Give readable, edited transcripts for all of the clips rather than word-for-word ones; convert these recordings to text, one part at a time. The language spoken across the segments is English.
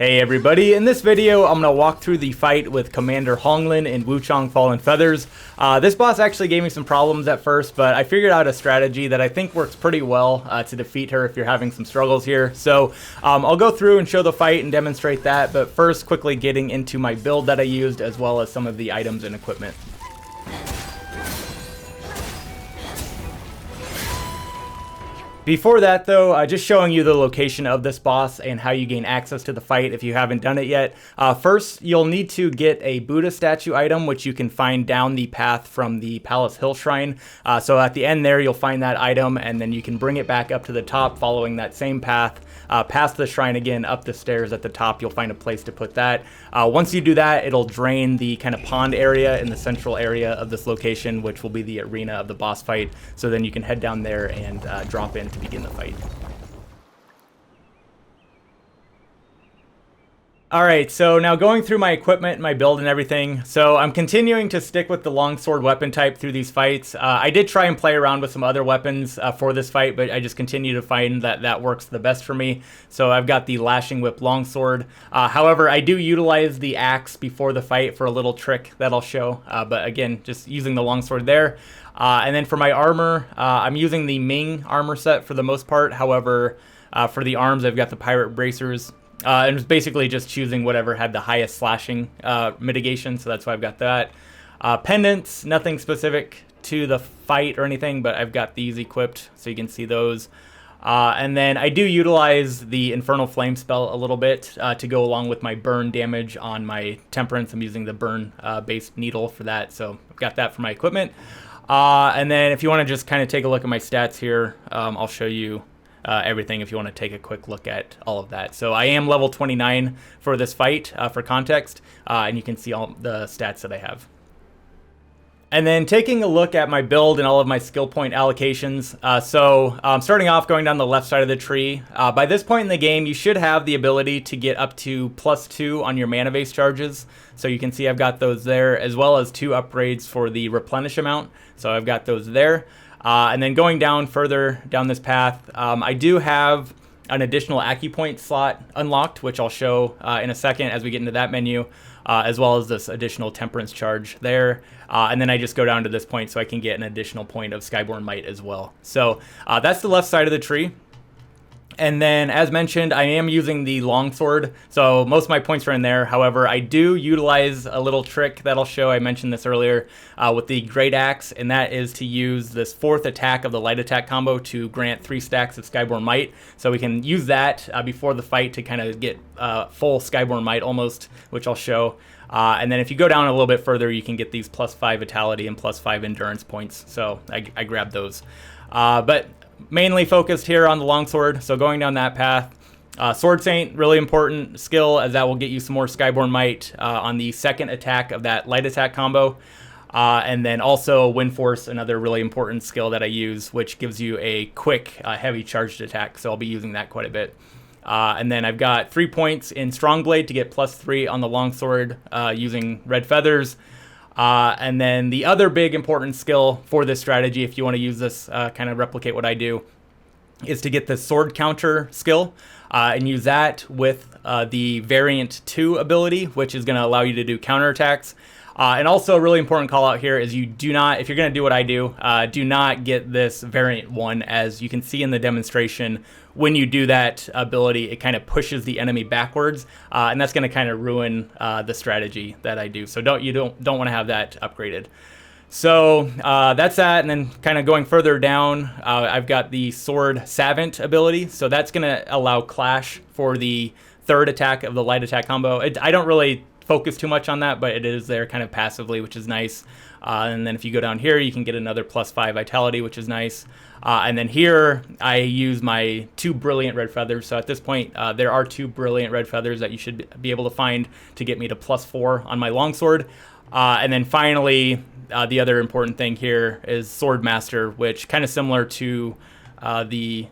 Hey everybody, in this video I'm going to walk through the fight with Commander Honglan in Wuchang Fallen Feathers. This boss actually gave me some problems at first, but I figured out a strategy that I think works pretty well to defeat her if you're having some struggles here. So I'll go through and show the fight and demonstrate that, but first quickly getting into my build that I used as well as some of the items and equipment. Before that though, just showing you the location of this boss and how you gain access to the fight if you haven't done it yet. First, you'll need to get a Buddha statue item, which you can find down the path from the Palace Hill Shrine. So at the end there, you'll find that item, and then you can bring it back up to the top following that same path. Past the shrine again, up the stairs at the top, you'll find a place to put that. Once you do that, it'll drain the kind of pond area in the central area of this location, which will be the arena of the boss fight. So then you can head down there and drop in to begin the fight. Alright, so now going through my equipment, my build and everything. So I'm continuing to stick with the longsword weapon type through these fights. I did try and play around with some other weapons for this fight, but I just continue to find that that works the best for me. So I've got the Lashing Whip longsword. However, I do utilize the axe before the fight for a little trick that I'll show. But again, just using the longsword there. And then for my armor, I'm using the Ming armor set for the most part. However, for the arms, I've got the Pirate Bracers. And it's basically just choosing whatever had the highest slashing mitigation, so that's why I've got that. Pendants, nothing specific to the fight or anything, but I've got these equipped, so you can see those. And then I do utilize the Infernal Flame spell a little bit to go along with my burn damage on my Temperance. I'm using the burn-based needle for that, so I've got that for my equipment. And then if you want to just kind of take a look at my stats here, I'll show you everything if you want to take a quick look at all of that. So I am level 29 for this fight for context, and you can see all the stats that I have. And then taking a look at my build and all of my skill point allocations. Starting off going down the left side of the tree. By this point in the game, you should have the ability to get up to +2 on your mana base charges. So you can see I've got those there, as well as 2 upgrades for the replenish amount. So I've got those there. And then going down further down this path, I do have an additional Acupoint slot unlocked, which I'll show in a second as we get into that menu, as well as this additional Temperance charge there. And then I just go down to this point so I can get an additional point of Skyborn Might as well. So that's the left side of the tree. And then, as mentioned, I am using the longsword, so most of my points are in there. However, I do utilize a little trick that I'll show. I mentioned this earlier with the Great Axe, and that is to use this 4th attack of the light attack combo to grant 3 stacks of Skyborn Might. So we can use that before the fight to kind of get full Skyborn Might almost, which I'll show. And then if you go down a little bit further, you can get these +5 Vitality and +5 Endurance points. So I grabbed those. But mainly focused here on the longsword, so going down that path. Sword Saint, really important skill, as that will get you some more Skyborn Might on the 2nd attack of that light attack combo. And then also Wind Force, another really important skill that I use, which gives you a quick heavy charged attack, so I'll be using that quite a bit. And then I've got 3 points in Strong Blade to get +3 on the longsword using Red Feathers. And then the other big important skill for this strategy, if you want to use this, kind of replicate what I do, is to get the Sword Counter skill and use that with the Variant 2 ability, which is going to allow you to do counterattacks. And also a really important call out here is you do not, if you're going to do what I do not get this Variant 1. As you can see in the demonstration, when you do that ability, it kind of pushes the enemy backwards, and that's going to kind of ruin the strategy that I do. So don't want to have that upgraded. So that's that, and then kind of going further down, I've got the Sword Savant ability. So that's going to allow Clash for the 3rd attack of the light attack combo. I don't really focus too much on that, but it is there kind of passively, which is nice. And then if you go down here, you can get another +5 Vitality, which is nice. And then here, I use my 2 Brilliant Red Feathers. So at this point, there are 2 Brilliant Red Feathers that you should be able to find to get me to +4 on my longsword. And then finally, the other important thing here is Sword Master, which kind of similar to the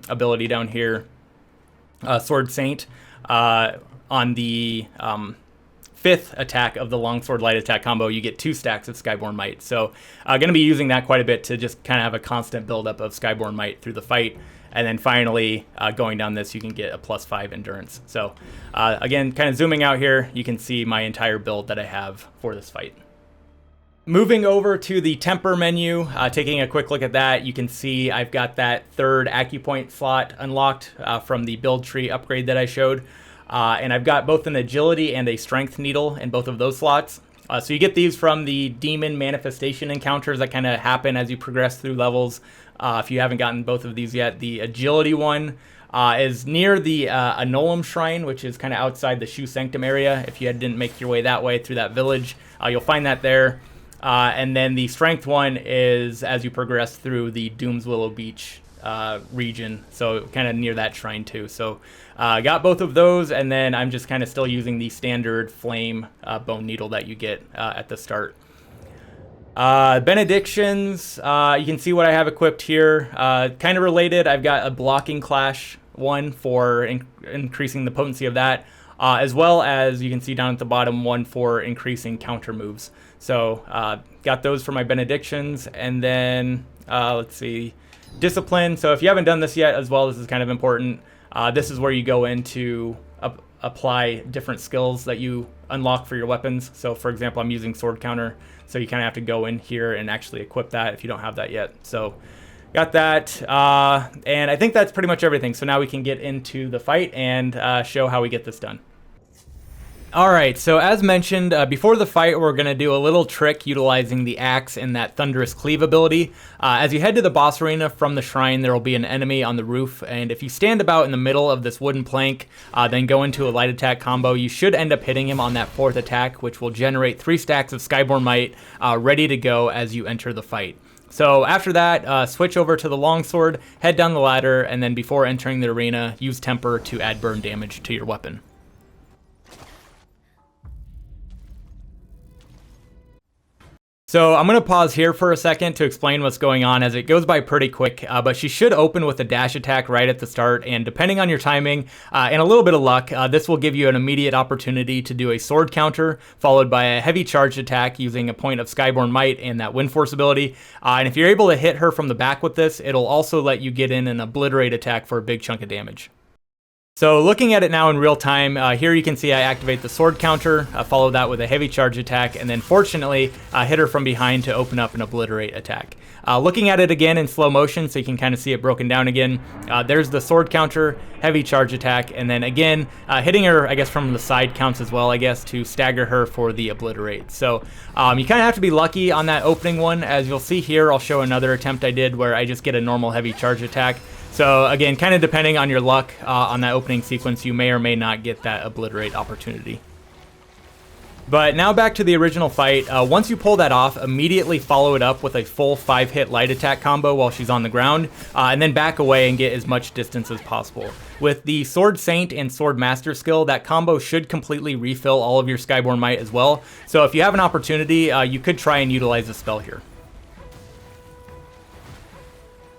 ability down here, Sword Saint, on the 5th attack of the longsword light attack combo, you get 2 stacks of Skyborn Might. So going to be using that quite a bit to just kind of have a constant buildup of Skyborn Might through the fight. And then finally, going down this, you can get a +5 endurance. So again, kind of zooming out here, you can see my entire build that I have for this fight. Moving over to the temper menu, taking a quick look at that, you can see I've got that 3rd acupoint slot unlocked from the build tree upgrade that I showed. And I've got both an agility and a strength needle in both of those slots. So you get these from the demon manifestation encounters that kind of happen as you progress through levels. If you haven't gotten both of these yet, the agility one is near the Anolum Shrine, which is kind of outside the Shu Sanctum area. If you didn't make your way that way through that village, you'll find that there. And then the strength one is as you progress through the Doomswillow Beach region, so kind of near that shrine too. So got both of those, and then I'm just kind of still using the standard flame bone needle that you get at the start. Benedictions, you can see what I have equipped here. Kind of related, I've got a blocking clash one for increasing the potency of that, as well as you can see down at the bottom one for increasing counter moves. So got those for my benedictions, and then let's see, discipline. So if you haven't done this yet as well, this is kind of important. This is where you go in to apply different skills that you unlock for your weapons. So for example, I'm using sword counter, so you kind of have to go in here and actually equip that if you don't have that yet. So got that, and I think that's pretty much everything. So now we can get into the fight and show how we get this done. Alright, so as mentioned, before the fight we're going to do a little trick utilizing the axe and that Thunderous Cleave ability. As you head to the boss arena from the shrine, there will be an enemy on the roof, and if you stand about in the middle of this wooden plank, then go into a light attack combo, you should end up hitting him on that 4th attack, which will generate 3 stacks of Skyborn Might ready to go as you enter the fight. So after that, switch over to the longsword, head down the ladder, and then before entering the arena, use temper to add burn damage to your weapon. So I'm going to pause here for a second to explain what's going on, as it goes by pretty quick, but she should open with a dash attack right at the start, and depending on your timing and a little bit of luck, this will give you an immediate opportunity to do a sword counter, followed by a heavy charged attack using a point of Skyborn Might and that Wind Force ability. And if you're able to hit her from the back with this, it'll also let you get in an obliterate attack for a big chunk of damage. So looking at it now in real time, here you can see I activate the sword counter, follow that with a heavy charge attack, and then fortunately hit her from behind to open up an obliterate attack. Looking at it again in slow motion so you can kind of see it broken down again, there's the sword counter, heavy charge attack, and then again hitting her, I guess from the side counts as well, I guess, to stagger her for the obliterate. So you kind of have to be lucky on that opening one. As you'll see here, I'll show another attempt I did where I just get a normal heavy charge attack. So again, kind of depending on your luck on that opening sequence, you may or may not get that obliterate opportunity. But now back to the original fight. Once you pull that off, immediately follow it up with a full 5-hit light attack combo while she's on the ground, and then back away and get as much distance as possible. With the Sword Saint and Sword Master skill, that combo should completely refill all of your Skyborn Might as well. So if you have an opportunity, you could try and utilize the spell here.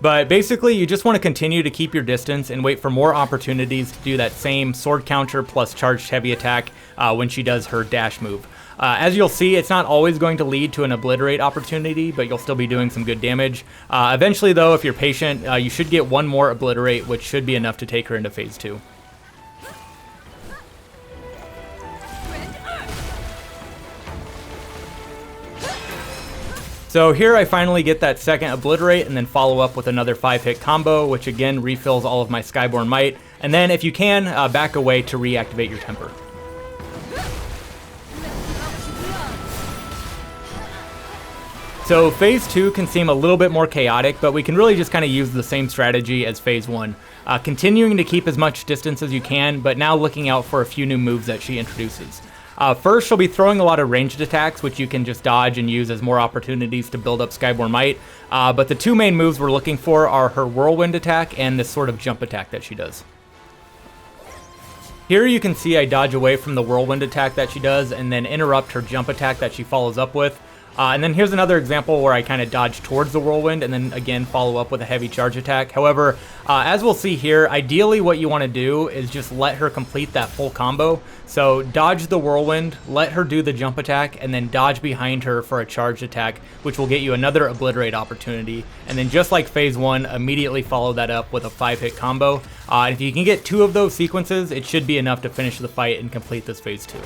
But basically, you just want to continue to keep your distance and wait for more opportunities to do that same sword counter plus charged heavy attack when she does her dash move. As you'll see, it's not always going to lead to an obliterate opportunity, but you'll still be doing some good damage. Eventually, though, if you're patient, you should get one more obliterate, which should be enough to take her into phase 2. So here I finally get that second obliterate and then follow up with another 5-hit combo, which again refills all of my Skyborn Might. And then if you can, back away to reactivate your temper. So phase 2 can seem a little bit more chaotic, but we can really just kind of use the same strategy as phase 1. Continuing to keep as much distance as you can, but now looking out for a few new moves that she introduces. First, she'll be throwing a lot of ranged attacks, which you can just dodge and use as more opportunities to build up Skyborn Might. But the two main moves we're looking for are her whirlwind attack and this sort of jump attack that she does. Here you can see I dodge away from the whirlwind attack that she does and then interrupt her jump attack that she follows up with. And then here's another example where I kind of dodge towards the whirlwind and then again follow up with a heavy charge attack. However, as we'll see here, ideally what you want to do is just let her complete that full combo. So dodge the whirlwind, let her do the jump attack, and then dodge behind her for a charged attack, which will get you another obliterate opportunity. And then just like phase 1, immediately follow that up with a 5-hit combo. If you can get 2 of those sequences, it should be enough to finish the fight and complete this phase 2.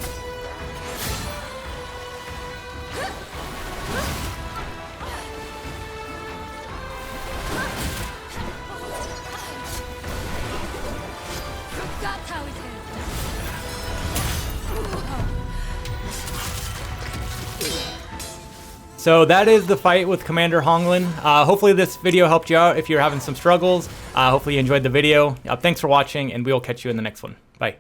So that is the fight with Commander Honglan. Hopefully this video helped you out if you're having some struggles. Hopefully you enjoyed the video. Thanks for watching, and we will catch you in the next one. Bye.